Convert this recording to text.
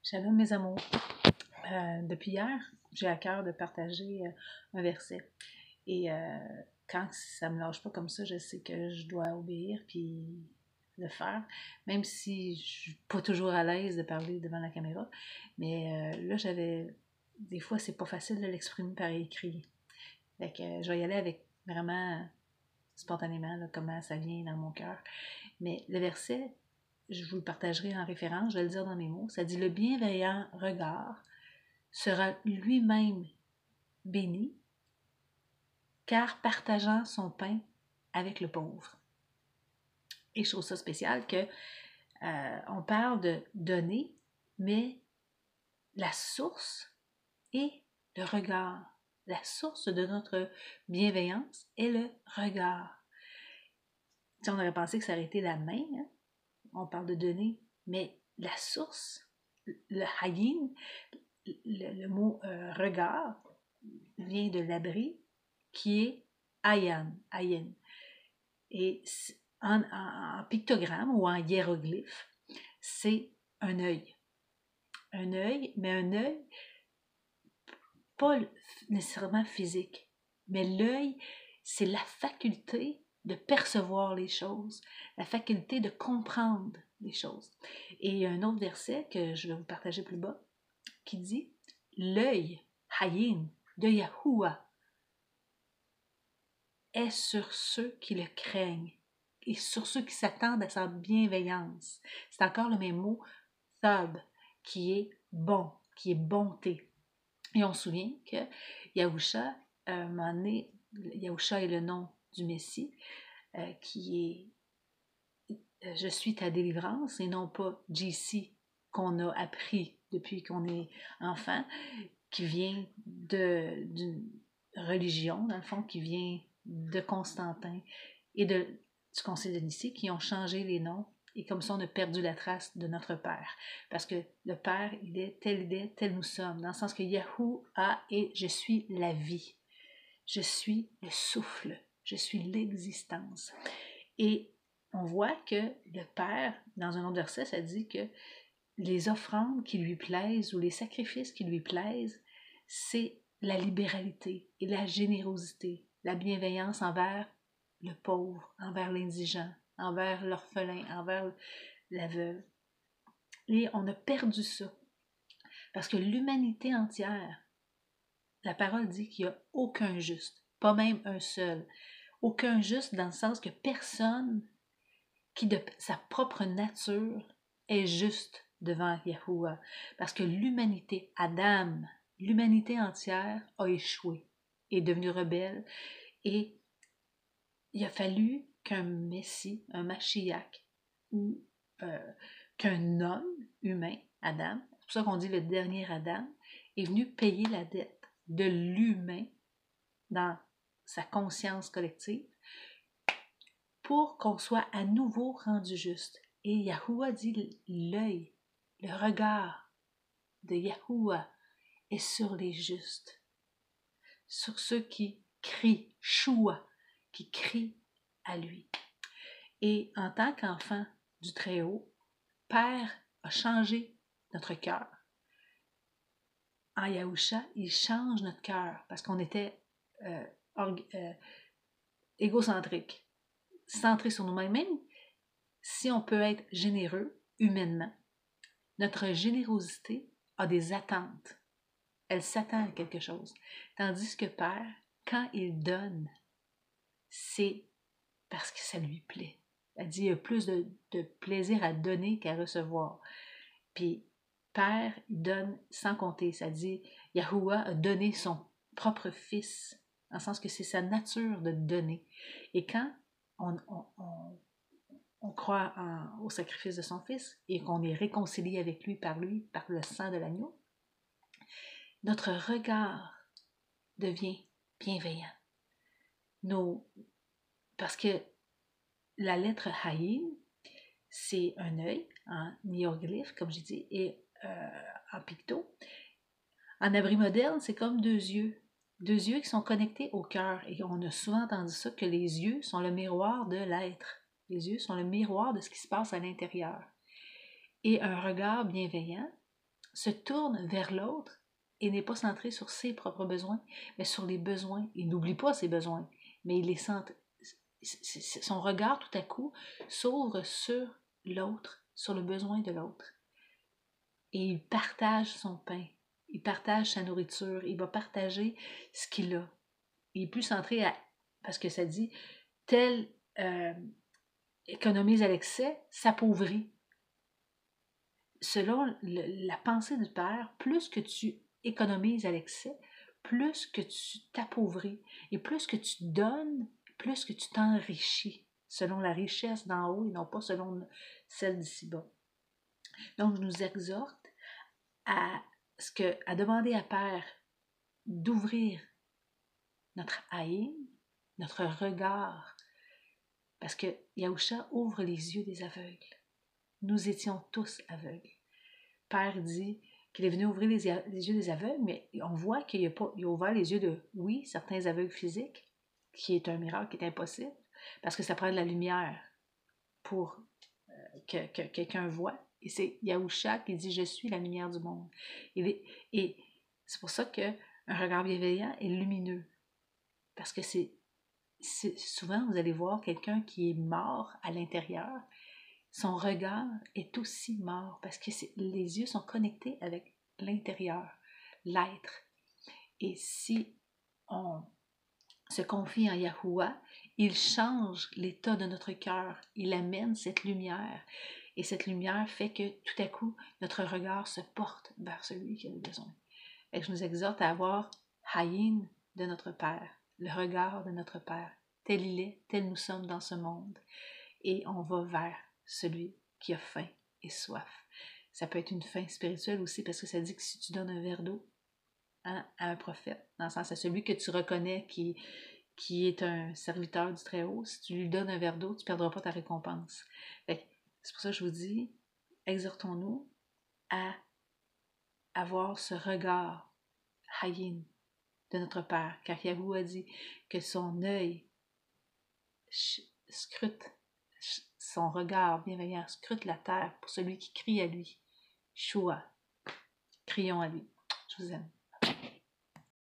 Shalom mes amours. Depuis hier, j'ai à cœur de partager un verset. Et quand ça me lâche pas comme ça, je sais que je dois obéir puis le faire. Même si je suis pas toujours à l'aise de parler devant la caméra. Mais là, des fois, c'est pas facile de l'exprimer par écrit. Fait que je vais y aller avec vraiment spontanément, là, comment ça vient dans mon cœur. Mais le verset, je vous le partagerai en référence, je vais le dire dans mes mots. Ça dit: le bienveillant regard sera lui-même béni, car partageant son pain avec le pauvre. Et je trouve ça spécial que on parle de donner, mais la source est le regard. La source de notre bienveillance est le regard. Si on aurait pensé que ça aurait été la main, hein? On parle de donner, mais la source, le hayin, le mot regard, vient de l'abri qui est ayan. Et en pictogramme ou en hiéroglyphe, c'est un œil. Un œil, mais un œil pas nécessairement physique, mais l'œil, c'est la faculté de percevoir les choses, la faculté de comprendre les choses. Et il y a un autre verset que je vais vous partager plus bas qui dit: l'œil, hayin, de Yahuwah est sur ceux qui le craignent et sur ceux qui s'attendent à sa bienveillance. C'est encore le même mot, thab, qui est bon, qui est bonté. Et on se souvient que Yahusha, un moment donné, Yahusha est le nom du Messie, qui est je suis ta délivrance, et non pas JC qu'on a appris depuis qu'on est enfant, qui vient d'une religion, dans le fond, qui vient de Constantin et du Concile de Nicée, qui ont changé les noms, et comme ça on a perdu la trace de notre Père. Parce que le Père, il est, tel nous sommes, dans le sens que Yahuwah et je suis la vie. Je suis le souffle, je suis l'existence. Et on voit que le Père, dans un autre verset, ça dit que les offrandes qui lui plaisent ou les sacrifices qui lui plaisent, c'est la libéralité et la générosité, la bienveillance envers le pauvre, envers l'indigent, envers l'orphelin, envers la veuve. Et on a perdu ça. Parce que l'humanité entière, la parole dit qu'il n'y a aucun juste, pas même un seul. Aucun juste dans le sens que personne qui de sa propre nature est juste devant Yahuwah. Parce que l'humanité, Adam, l'humanité entière a échoué, est devenue rebelle, et il a fallu qu'un Messie, un Mashiach, ou qu'un homme humain, Adam, c'est pour ça qu'on dit le dernier Adam, est venu payer la dette de l'humain dans sa conscience collective pour qu'on soit à nouveau rendu juste. Et Yahuwah dit: l'œil, le regard de Yahuwah est sur les justes, sur ceux qui crient, Shua, qui crient à lui. Et en tant qu'enfant du Très-Haut, Père a changé notre cœur. En Yahusha, il change notre cœur parce qu'on était égocentrique, centré sur nous-mêmes. Même si on peut être généreux humainement, notre générosité a des attentes. Elle s'attend à quelque chose. Tandis que Père, quand il donne, c'est parce que ça lui plaît. Elle dit qu'il y a plus de plaisir à donner qu'à recevoir. Puis Père, il donne sans compter. Ça dit, Yahuwah a donné son propre fils, dans le sens que c'est sa nature de donner. Et quand on croit au sacrifice de son fils et qu'on est réconcilié avec lui, par le sang de l'agneau, notre regard devient bienveillant. Parce que la lettre Haïm, c'est un œil en hiéroglyphe, comme j'ai dit, et en picto. En abri moderne, c'est comme deux yeux qui sont connectés au cœur. Et on a souvent entendu ça, que les yeux sont le miroir de l'être. Les yeux sont le miroir de ce qui se passe à l'intérieur. Et un regard bienveillant se tourne vers l'autre et n'est pas centré sur ses propres besoins, mais sur les besoins. Il n'oublie pas ses besoins, mais il les centre. Son regard, tout à coup, s'ouvre sur l'autre, sur le besoin de l'autre. Et il partage son pain, il partage sa nourriture, il va partager ce qu'il a. Il est plus centré à... Parce que ça dit, tel économise à l'excès, s'appauvrit. Selon la pensée du Père, plus que tu économises à l'excès, plus que tu t'appauvris. Et plus que tu donnes, plus que tu t'enrichis, selon la richesse d'en haut et non pas selon celle d'ici-bas. Donc, je nous exhorte à demander à Père d'ouvrir notre haïm, notre regard, parce que Yahusha ouvre les yeux des aveugles. Nous étions tous aveugles. Père dit qu'il est venu ouvrir les yeux des aveugles, mais on voit qu'il a ouvert les yeux de, oui, certains aveugles physiques, qui est un miracle, qui est impossible, parce que ça prend de la lumière pour que quelqu'un voit. Et c'est Yahusha qui dit « Je suis la lumière du monde ». Et c'est pour ça qu'un regard bienveillant est lumineux. Parce que souvent, vous allez voir quelqu'un qui est mort à l'intérieur, son regard est aussi mort parce que les yeux sont connectés avec l'intérieur, l'être. Et si on se confie en Yahuwah, il change l'état de notre cœur, il amène cette lumière. Et cette lumière fait que tout à coup, notre regard se porte vers celui qui a besoin. Et je nous exhorte à avoir Haïn de notre Père, le regard de notre Père. Tel il est, tel nous sommes dans ce monde. Et on va vers celui qui a faim et soif. Ça peut être une faim spirituelle aussi, parce que ça dit que si tu donnes un verre d'eau à un prophète, dans le sens à celui que tu reconnais qui est un serviteur du Très-Haut, si tu lui donnes un verre d'eau, tu ne perdras pas ta récompense. C'est pour ça que je vous dis, exhortons-nous à avoir ce regard haïn de notre Père, car Yahweh a dit que son œil scrute, son regard bienveillant scrute la terre pour celui qui crie à lui. Shua, crions à lui. Je vous aime.